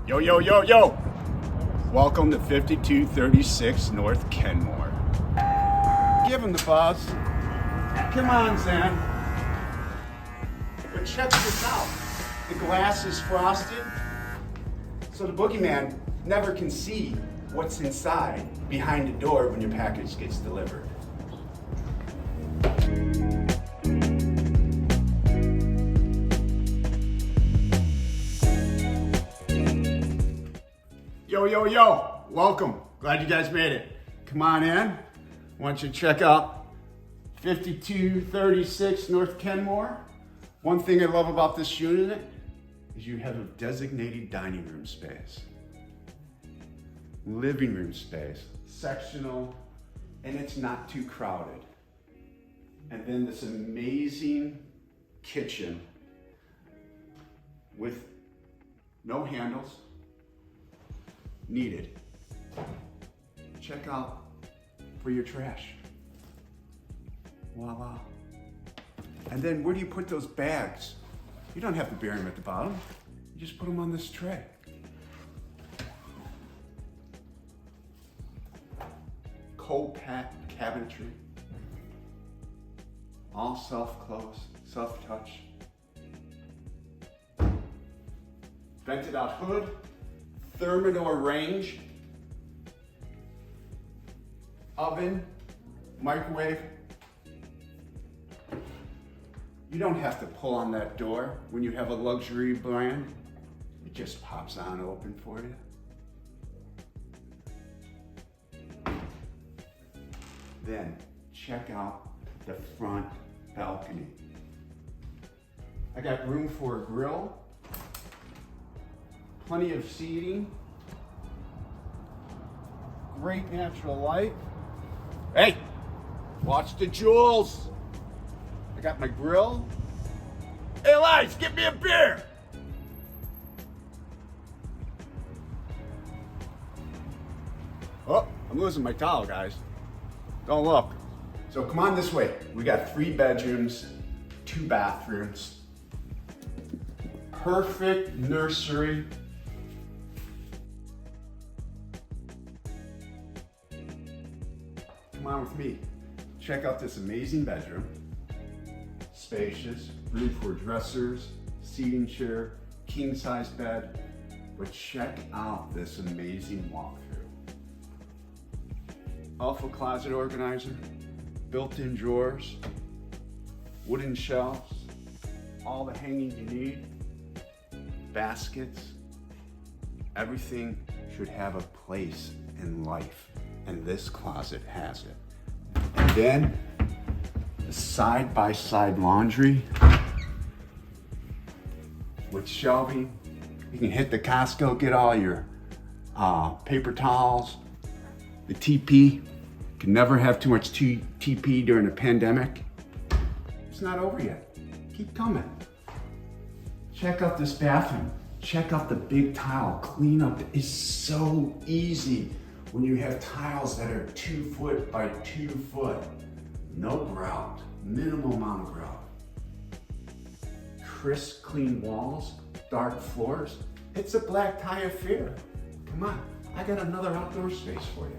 Yo, yo, yo, yo! Welcome to 5236 North Kenmore. Give him the buzz. Come on, Zan. But check this out. The glass is frosted, so the boogeyman never can see what's inside behind the door when your package gets delivered. Yo, yo, yo, welcome. Glad you guys made it. Come on in. I want you to check out 5236 North Kenmore. One thing I love about this unit is you have a designated dining room space, living room space, sectional, and it's not too crowded. And then this amazing kitchen with no handles needed. Check out for your trash. Voila. And then where do you put those bags? You don't have to bury them at the bottom. You just put them on this tray. Cold-packed cabinetry. All self-close, self-touch. Vented out hood. Thermidor range, oven, microwave. You don't have to pull on that door when you have a luxury brand. It just pops on open for you. Then check out the front balcony. I got room for a grill. Plenty of seating, great natural light. Hey, watch the jewels. I got my grill. Hey, Elias, get me a beer. Oh, I'm losing my towel, guys. Don't look. So come on this way. We got 3 bedrooms, 2 bathrooms. Perfect nursery. Come on with me. Check out this amazing bedroom. Spacious, room for dressers, seating chair, king size bed. But check out this amazing walkthrough. Alpha closet organizer, built-in drawers, wooden shelves, all the hanging you need, baskets. Everything should have a place in life. And this closet has it. And then the side-by-side laundry with shelving. You can hit the Costco, get all your paper towels, the TP. Can never have too much TP during a pandemic. It's not over yet. Keep coming. Check out this bathroom. Check out the big tile. Cleanup is so easy. When you have tiles that are 2 foot by 2 foot, no grout, minimal amount of grout. Crisp, clean walls, dark floors. It's a black tie affair. Come on, I got another outdoor space for you.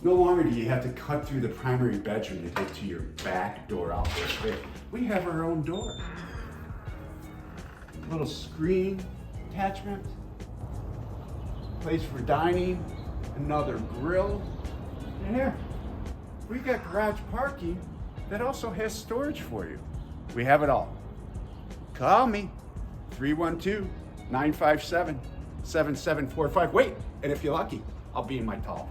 No longer do you have to cut through the primary bedroom to get to your back door outdoor space. We have our own door. Little screen attachment. Place for dining, another grill. And here, we've got garage parking that also has storage for you. We have it all. Call me, 312-957-7745. Wait, and if you're lucky, I'll be in my towel.